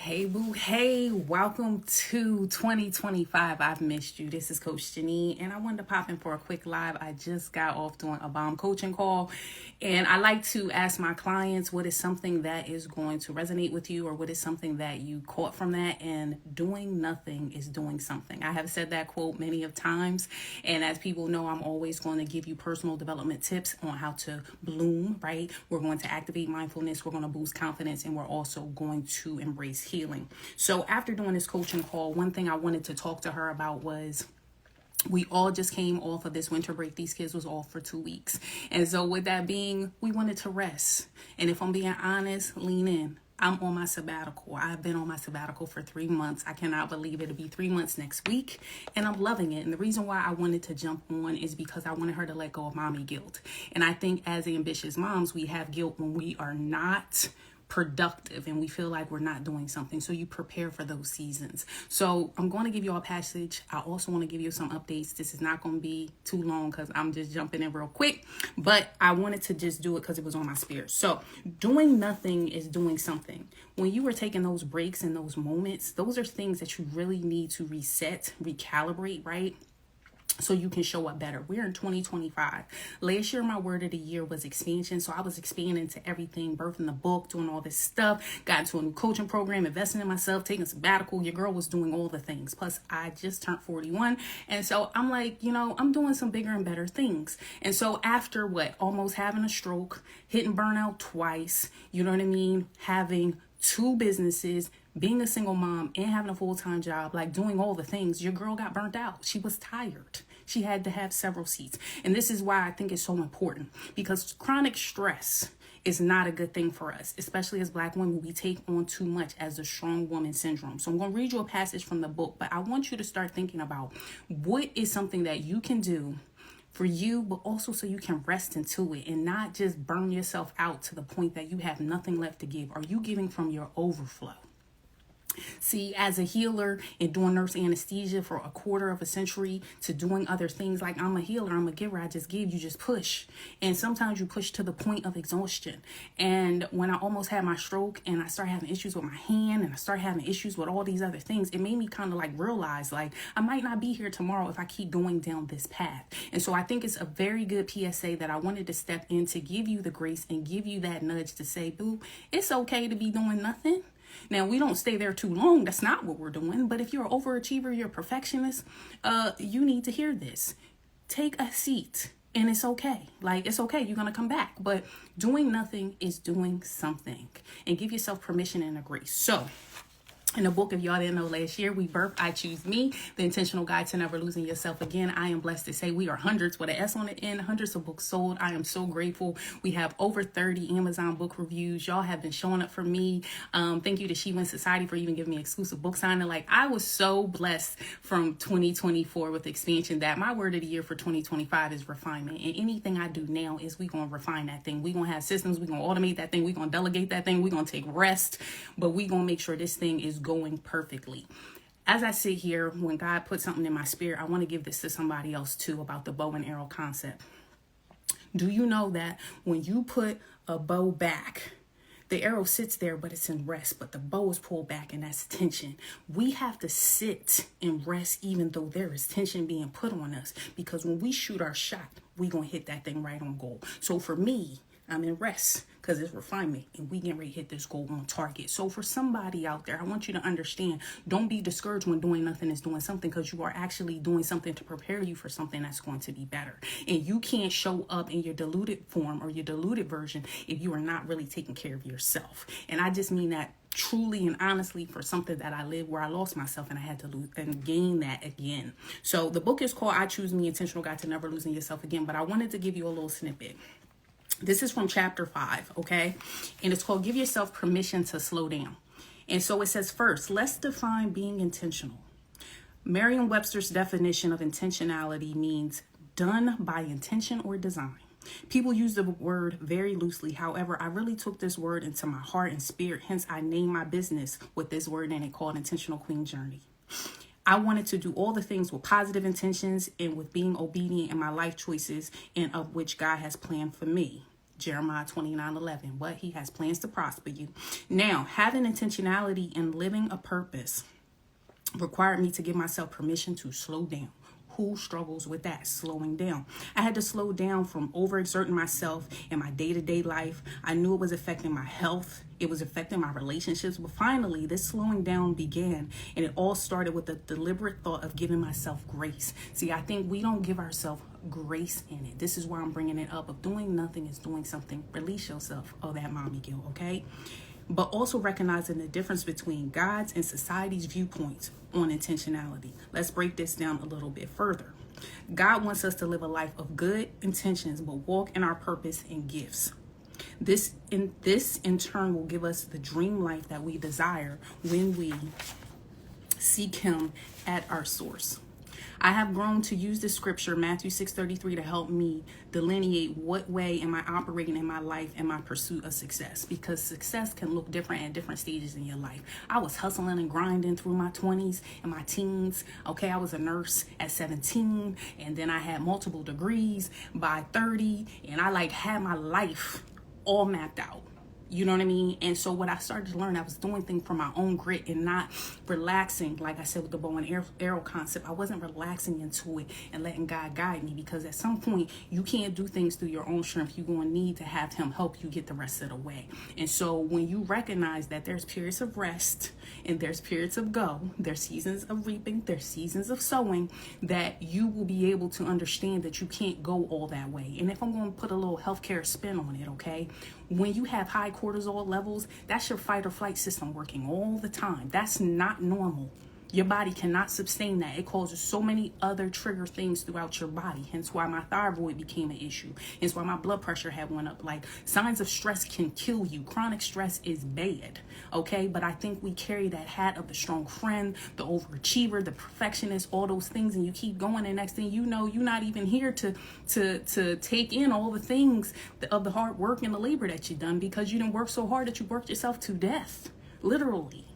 Hey boo, hey, welcome to 2025. I've missed you. This is Coach Janine, and I wanted to pop in for a quick live. I just got off doing a bomb coaching call, and I like to ask my clients what is something that is going to resonate with you, or what is something that you caught from that. And doing nothing is doing something. I have said that quote many of times, and as people know, I'm always going to give you personal development tips on how to bloom, right? We're going to activate mindfulness, we're going to boost confidence, and we're also going to embrace healing. So after doing this coaching call, one thing I wanted to talk to her about was we all just came off of this winter break. These kids was off for 2 weeks. And so with that being, we wanted to rest. And if I'm being honest, lean in. I'm on my sabbatical. I've been on my sabbatical for 3 months. I cannot believe it'll be 3 months next week. And I'm loving it. And the reason why I wanted to jump on is because I wanted her to let go of mommy guilt. And I think as ambitious moms, we have guilt when we are not productive and we feel like we're not doing something. So you prepare for those seasons. So I'm going to give you all a passage. I also want to give you some updates. This is not going to be too long because I'm just jumping in real quick, but I wanted to just do it because it was on my spirit. So doing nothing is doing something. When you are taking those breaks and those moments, those are things that you really need to reset, recalibrate, right? So you can show up better. We're in 2025. Last year, my word of the year was expansion. So I was expanding to everything, birthing the book, doing all this stuff, got into a new coaching program, investing in myself, taking a sabbatical. Your girl was doing all the things. Plus, I just turned 41. And so I'm like, I'm doing some bigger and better things. And so after almost having a stroke, hitting burnout twice, you know what I mean? Having 2 businesses, being a single mom and having a full-time job, like doing all the things, your girl got burnt out. She was tired. She had to have several seats. And this is why I think it's so important, because chronic stress is not a good thing for us, especially as Black women. We take on too much as the strong woman syndrome. So I'm going to read you a passage from the book, but I want you to start thinking about what is something that you can do for you, but also so you can rest into it and not just burn yourself out to the point that you have nothing left to give. Are you giving from your overflow? See, as a healer and doing nurse anesthesia for a quarter of a century to doing other things, like I'm a healer, I'm a giver, I just give, you just push. And sometimes you push to the point of exhaustion. And when I almost had my stroke and I started having issues with my hand and I started having issues with all these other things, it made me kind of realize I might not be here tomorrow if I keep going down this path. And so I think it's a very good PSA that I wanted to step in to give you the grace and give you that nudge to say, boo, it's okay to be doing nothing. Now, we don't stay there too long. That's not what we're doing. But if you're an overachiever, you're a perfectionist, you need to hear this. Take a seat and it's okay. It's okay. You're going to come back. But doing nothing is doing something. And give yourself permission and a grace. So in the book, if y'all didn't know, last year we birthed I Choose Me, the intentional guide to never losing yourself again. I am blessed to say we are hundreds with an S on the end, hundreds of books sold. I am so grateful. We have over 30 Amazon book reviews. Y'all have been showing up for me. Thank you to She Wins Society for even giving me exclusive book signing. I was so blessed from 2024 with expansion that my word of the year for 2025 is refinement. And anything I do now is we going to refine that thing. We going to have systems. We going to automate that thing. We going to delegate that thing. We going to take rest, but we going to make sure this thing is going perfectly. As I sit here, when God put something in my spirit, I want to give this to somebody else too about the bow and arrow concept. Do you know that when you put a bow back, the arrow sits there, but it's in rest, but the bow is pulled back and that's tension. We have to sit and rest even though there is tension being put on us, because when we shoot our shot, we going to hit that thing right on goal. So for me, I'm in rest because it's refinement and we getting ready to hit this goal on target. So for somebody out there, I want you to understand, don't be discouraged when doing nothing is doing something, because you are actually doing something to prepare you for something that's going to be better. And you can't show up in your diluted form or your diluted version if you are not really taking care of yourself. And I just mean that truly and honestly for something that I lived where I lost myself and I had to lose and gain that again. So the book is called I Choose Me, Intentional Guide to Never Losing Yourself Again, but I wanted to give you a little snippet. This is from chapter 5, okay? And it's called Give Yourself Permission to Slow Down. And so it says, first, let's define being intentional. Merriam-Webster's definition of intentionality means done by intention or design. People use the word very loosely. However, I really took this word into my heart and spirit. Hence, I named my business with this word in it called Intentional Queen Journey. I wanted to do all the things with positive intentions and with being obedient in my life choices and of which God has planned for me. Jeremiah 29:11. What? He has plans to prosper you. Now, having intentionality and living a purpose required me to give myself permission to slow down. Who struggles with that? Slowing down. I had to slow down from overexerting myself in my day-to-day life. I knew it was affecting my health. It was affecting my relationships. But finally, this slowing down began. And it all started with the deliberate thought of giving myself grace. See, I think we don't give ourselves grace in it. This is why I'm bringing it up. Of doing nothing is doing something. Release yourself of that mommy guilt, okay? But also recognizing the difference between God's and society's viewpoints on intentionality. Let's break this down a little bit further. God wants us to live a life of good intentions, but walk in our purpose and gifts. This in turn will give us the dream life that we desire when we seek Him at our source. I have grown to use the scripture, Matthew 6:33, to help me delineate what way am I operating in my life and my pursuit of success. Because success can look different at different stages in your life. I was hustling and grinding through my 20s and my teens. Okay, I was a nurse at 17, and then I had multiple degrees by 30, and I had my life all mapped out. You know what I mean? And so what I started to learn, I was doing things from my own grit and not relaxing, like I said with the bow and arrow concept. I wasn't relaxing into it and letting God guide me, because at some point you can't do things through your own strength. You're going to need to have Him help you get the rest of the way. And so when you recognize that there's periods of rest and there's periods of go, there's seasons of reaping, there's seasons of sowing, that you will be able to understand that you can't go all that way. And if I'm going to put a little healthcare spin on it, okay? When you have high cortisol levels, that's your fight or flight system working all the time. That's not normal. Your body cannot sustain that. It causes so many other trigger things throughout your body. Hence why my thyroid became an issue. Hence why my blood pressure had went up. Signs of stress can kill you. Chronic stress is bad. Okay, but I think we carry that hat of the strong friend, the overachiever, the perfectionist, all those things, and you keep going, and next thing you know, you're not even here to take in all the things of the hard work and the labor that you've done, because you didn't work so hard that you worked yourself to death, literally.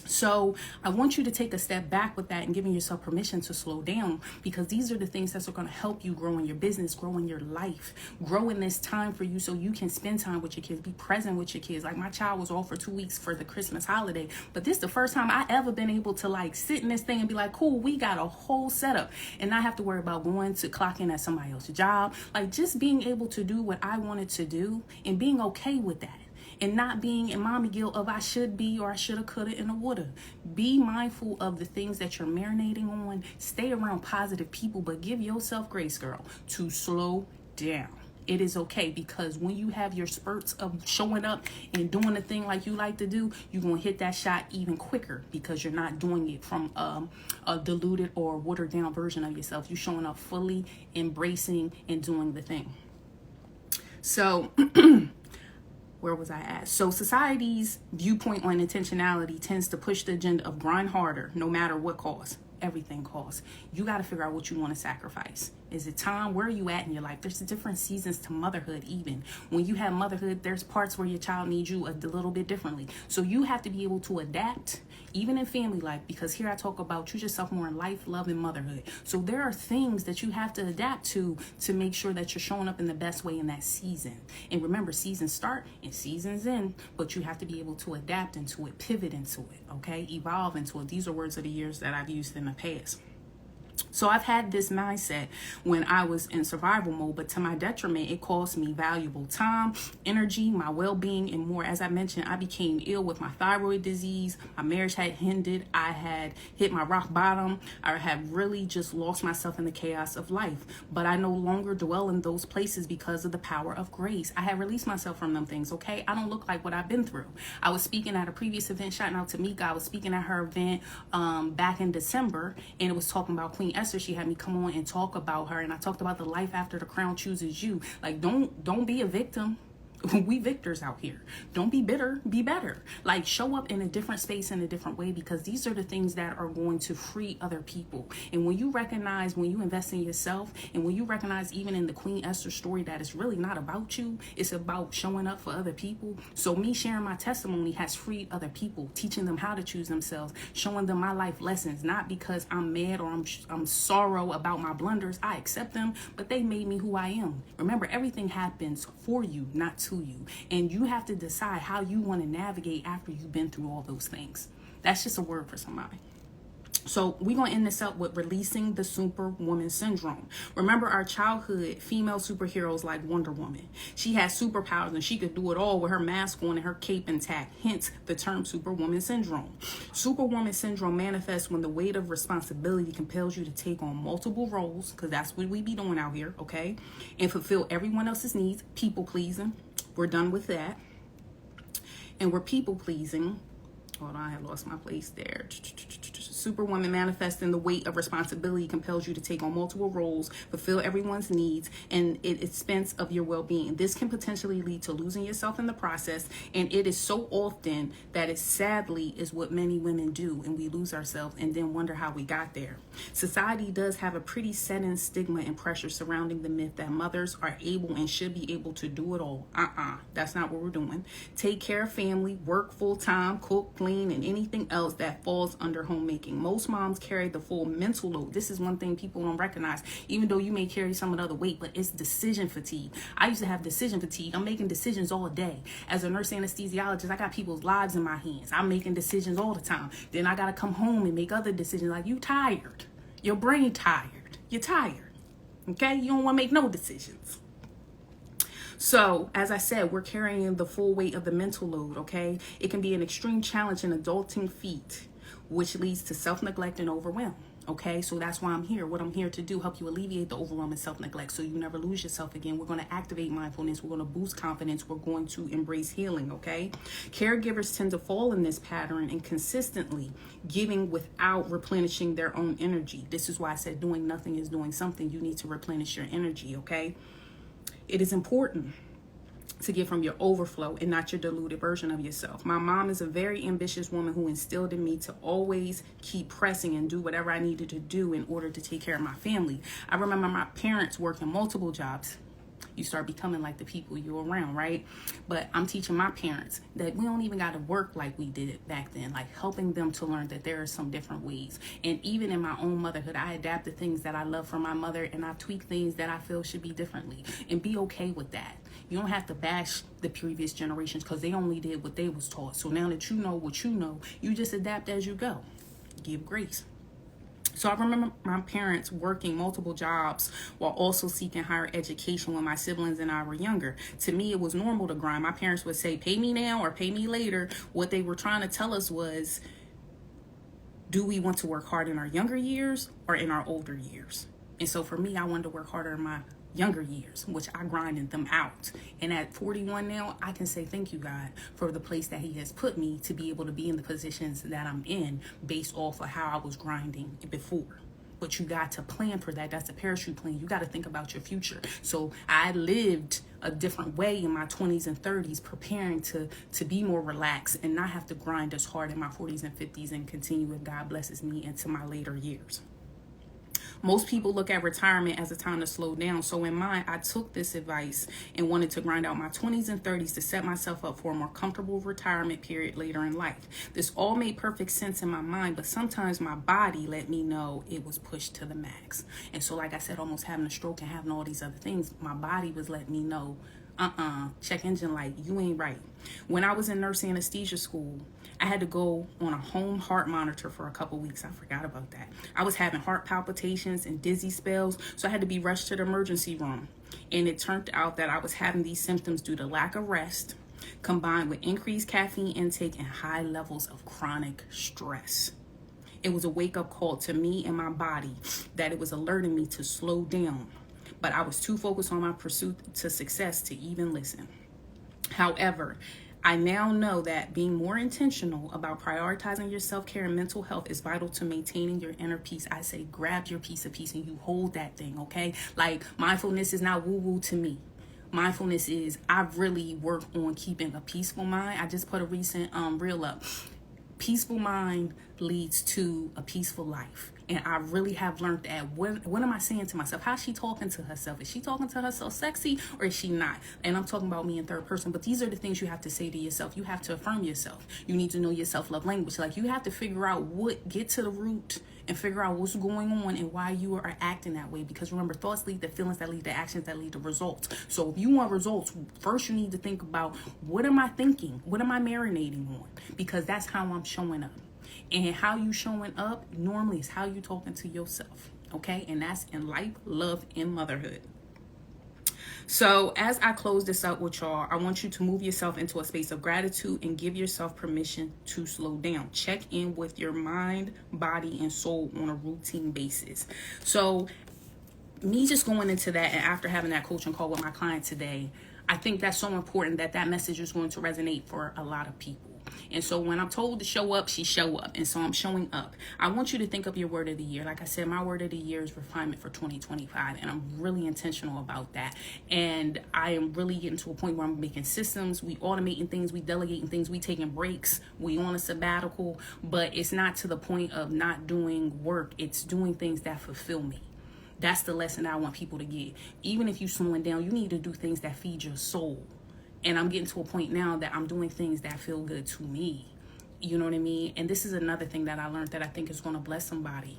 So I want you to take a step back with that and giving yourself permission to slow down, because these are the things that are going to help you grow in your business, grow in your life, grow in this time for you so you can spend time with your kids, be present with your kids. My child was off for 2 weeks for the Christmas holiday, but this is the first time I ever been able to sit in this thing and be like, cool, we got a whole setup and not have to worry about going to clock in at somebody else's job. Just being able to do what I wanted to do and being okay with that. And not being in mommy guilt of I should be, or I shoulda, coulda, and woulda. Be mindful of the things that you're marinating on. Stay around positive people, but give yourself grace, girl, to slow down. It is okay, because when you have your spurts of showing up and doing the thing like you like to do, you're going to hit that shot even quicker, because you're not doing it from a diluted or watered down version of yourself. You're showing up fully, embracing, and doing the thing. So... where was I at? So society's viewpoint on intentionality tends to push the agenda of grind harder, no matter what costs. Everything costs. You got to figure out what you want to sacrifice. Is it time? Where are you at in your life? There's different seasons to motherhood even. When you have motherhood, there's parts where your child needs you a little bit differently. So you have to be able to adapt, even in family life, because here I talk about choose yourself more in life, love, and motherhood. So there are things that you have to adapt to make sure that you're showing up in the best way in that season. And remember, seasons start and seasons end, but you have to be able to adapt into it, pivot into it, okay? Evolve into it. These are words of the years that I've used in the past. So I've had this mindset when I was in survival mode, but to my detriment, it cost me valuable time, energy, my well-being, and more. As I mentioned, I became ill with my thyroid disease. My marriage had hindered. I had hit my rock bottom. I had really just lost myself in the chaos of life. But I no longer dwell in those places because of the power of grace. I had released myself from them things, okay? I don't look like what I've been through. I was speaking at a previous event, shouting out to Mika. I was speaking at her event back in December, and it was talking about Queen Esther. She had me come on and talk about her, and I talked about the life after the crown chooses you. Don't be a victim. We victors out here. Don't be bitter, be better. Like, show up in a different space in a different way, because these are the things that are going to free other people. And when you recognize, when you invest in yourself, and when you recognize, even in the Queen Esther story, that it's really not about you, it's about showing up for other people. So me sharing my testimony has freed other people, teaching them how to choose themselves, showing them my life lessons, not because I'm mad or I'm sorrow about my blunders. I accept them, but they made me who I am. Remember, everything happens for you, not to you. And you have to decide how you want to navigate after you've been through all those things. That's just a word for somebody. So we're going to end this up with releasing the Superwoman Syndrome. Remember our childhood female superheroes like Wonder Woman. She had superpowers and she could do it all with her mask on and her cape intact. Hence the term Superwoman Syndrome. Superwoman Syndrome manifests when the weight of responsibility compels you to take on multiple roles, because that's what we be doing out here, okay? And fulfill everyone else's needs. People pleasing. We're done with that. And we're people pleasing. Hold on, I had lost my place there. Superwoman manifesting the weight of responsibility compels you to take on multiple roles, fulfill everyone's needs, and at expense of your well-being. This can potentially lead to losing yourself in the process, and it is so often that it sadly is what many women do, and we lose ourselves and then wonder how we got there. Society does have a pretty set-in stigma and pressure surrounding the myth that mothers are able and should be able to do it all. That's not what we're doing. Take care of family, work full-time, cook, clean, and anything else that falls under homemaking. Most moms carry the full mental load. This is one thing people don't recognize, even though you may carry some of the other weight, but it's decision fatigue. I used to have decision fatigue. I'm making decisions all day. As a nurse anesthesiologist, I got people's lives in my hands. I'm making decisions all the time. Then I got to come home and make other decisions. Like, you tired. Your brain tired. You're tired. Okay? You don't want to make no decisions. So, as I said, we're carrying the full weight of the mental load, okay? It can be an extreme challenge and adulting feat, which leads to self-neglect and overwhelm, okay? So that's why I'm here. What I'm here to do, help you alleviate the overwhelm and self-neglect so you never lose yourself again. We're going to activate mindfulness. We're going to boost confidence. We're going to embrace healing, okay? Caregivers tend to fall in this pattern and consistently giving without replenishing their own energy. This is why I said doing nothing is doing something. You need to replenish your energy, okay? It is important to give from your overflow and not your diluted version of yourself. My mom is a very ambitious woman who instilled in me to always keep pressing and do whatever I needed to do in order to take care of my family. I remember my parents working multiple jobs. You start becoming like the people you're around, right? But I'm teaching my parents that we don't even got to work like we did it back then, like helping them to learn that there are some different ways. And even in my own motherhood, I adapted things that I love from my mother, and I tweak things that I feel should be differently, and be okay with that. You don't have to bash the previous generations because they only did what they was taught. So now that you know what you know, you just adapt as you go. Give grace. So I remember my parents working multiple jobs while also seeking higher education when my siblings and I were younger. To me, it was normal to grind. My parents would say, pay me now or pay me later. What they were trying to tell us was, do we want to work hard in our younger years or in our older years? And so for me, I wanted to work harder in my younger years, which I grinded them out. And at 41 now, I can say thank you, God, for the place that he has put me to be able to be in the positions that I'm in based off of how I was grinding before. But you got to plan for that. That's a parachute plan. You got to think about your future. So I lived a different way in my 20s and 30s, preparing to be more relaxed and not have to grind as hard in my 40s and 50s and continue, if God blesses me, into my later years. Most people look at retirement as a time to slow down. So in mine, I took this advice and wanted to grind out my 20s and 30s to set myself up for a more comfortable retirement period later in life. This all made perfect sense in my mind, but sometimes my body let me know it was pushed to the max. And so, like I said, almost having a stroke and having all these other things, my body was letting me know, check engine light, you ain't right. When I was in nurse anesthesia school, I had to go on a home heart monitor for a couple weeks. I forgot about that. I was having heart palpitations and dizzy spells, so I had to be rushed to the emergency room. And it turned out that I was having these symptoms due to lack of rest, combined with increased caffeine intake and high levels of chronic stress. It was a wake-up call to me and my body that it was alerting me to slow down. But I was too focused on my pursuit to success to even listen. However, I now know that being more intentional about prioritizing your self-care and mental health is vital to maintaining your inner peace. I say grab your piece of peace and you hold that thing, okay? Like, mindfulness is not woo-woo to me. Mindfulness is, I really work on keeping a peaceful mind. I just put a recent reel up. Peaceful mind leads to a peaceful life. And I really have learned that. What am I saying to myself? How's she talking to herself? Is she talking to herself sexy or is she not? And I'm talking about me in third person. But these are the things you have to say to yourself. You have to affirm yourself. You need to know your self-love language. Like, you have to figure out get to the root and figure out what's going on and why you are acting that way. Because remember, thoughts lead to feelings, that lead to actions, that lead to results. So if you want results, first you need to think about, what am I thinking? What am I marinating on? Because that's how I'm showing up. And how you showing up normally is how you talking to yourself. Okay? And that's in life, love, and motherhood. So as I close this out with y'all, I want you to move yourself into a space of gratitude and give yourself permission to slow down. Check in with your mind, body, and soul on a routine basis. So me just going into that, and after having that coaching call with my client today, I think that's so important that message is going to resonate for a lot of people. And so when I'm told to show up, she show up. And so I'm showing up. I want you to think of your word of the year. Like I said, my word of the year is refinement for 2025. And I'm really intentional about that. And I am really getting to a point where I'm making systems. We automating things. We delegating things. We taking breaks. We on a sabbatical. But it's not to the point of not doing work. It's doing things that fulfill me. That's the lesson that I want people to get. Even if you're slowing down, you need to do things that feed your soul. And I'm getting to a point now that I'm doing things that feel good to me. You know what I mean? And this is another thing that I learned that I think is going to bless somebody,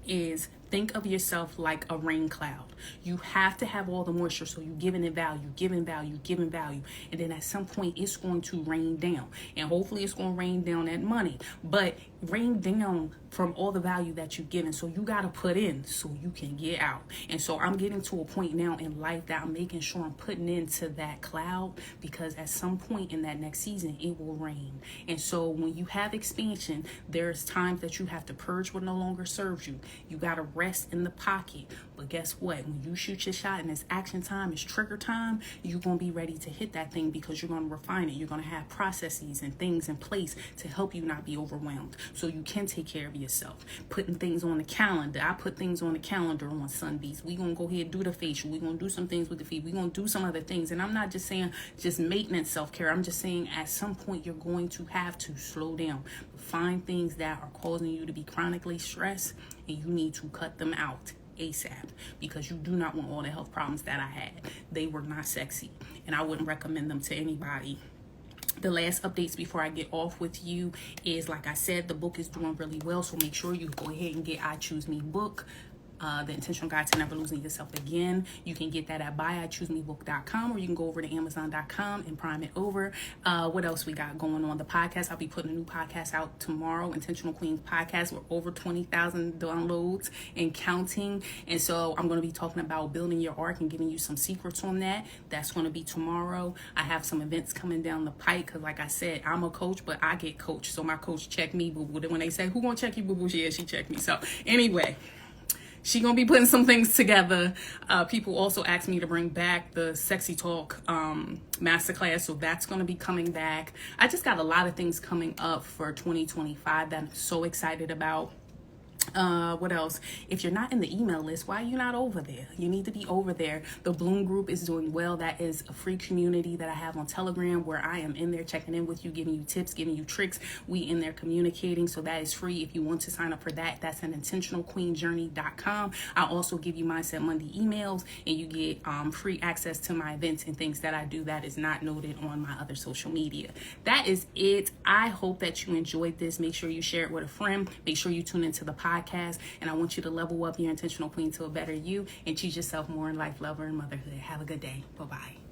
is think of yourself like a rain cloud. You have to have all the moisture, so you're giving it value, giving value, giving value. And then at some point, it's going to rain down. And hopefully it's going to rain down that money. But rain down from all the value that you've given. So you got to put in so you can get out. And so I'm getting to a point now in life that I'm making sure I'm putting into that cloud, because at some point in that next season, it will rain. And so when you have expansion, there's times that you have to purge what no longer serves you. You got to rest in the pocket. But guess what? When you shoot your shot and it's action time, it's trigger time, you're going to be ready to hit that thing, because you're going to refine it. You're going to have processes and things in place to help you not be overwhelmed, so you can take care of yourself. Putting things on the calendar. I put things on the calendar on Sundays. We're going to go ahead and do the facial. We're going to do some things with the feet. We're going to do some other things. And I'm not just saying just maintenance self-care. I'm just saying at some point you're going to have to slow down. Find things that are causing you to be chronically stressed, and you need to cut them out ASAP, because you do not want all the health problems that I had. They were not sexy, and I wouldn't recommend them to anybody. The last updates before I get off with you is, like I said, the book is doing really well, so make sure you go ahead and get I Choose Me book. The Intentional Guide to Never Losing Yourself Again. You can get that at buyichoosemebook.com, or you can go over to amazon.com and prime it over. What else we got going on? The podcast, I'll be putting a new podcast out tomorrow, Intentional Queens Podcast, with over 20,000 downloads and counting. And so I'm going to be talking about building your arc and giving you some secrets on that. That's going to be tomorrow. I have some events coming down the pike, because like I said, I'm a coach, but I get coached. So my coach checked me, but when they say, who gonna check you, boo-boo? Yeah, she checked me. So anyway, she gonna be putting some things together. People also asked me to bring back the Sexy Talk Masterclass, so that's gonna be coming back. I just got a lot of things coming up for 2025 that I'm so excited about. What else? If you're not in the email list, why are you not over there? You need to be over there. The Bloom group is doing well. That is a free community that I have on Telegram, where I am in there checking in with you, giving you tips, giving you tricks. We in there communicating, so that is free. If you want to sign up for that, that's at intentionalqueenjourney.com. I also give you Mindset Monday emails, and you get free access to my events and things that I do that is not noted on my other social media. That is it. I hope that you enjoyed this. Make sure you share it with a friend. Make sure you tune into the podcast, and I want you to level up your intentional queen to a better you and choose yourself more in life, love, and motherhood. Have a good day. Bye-bye.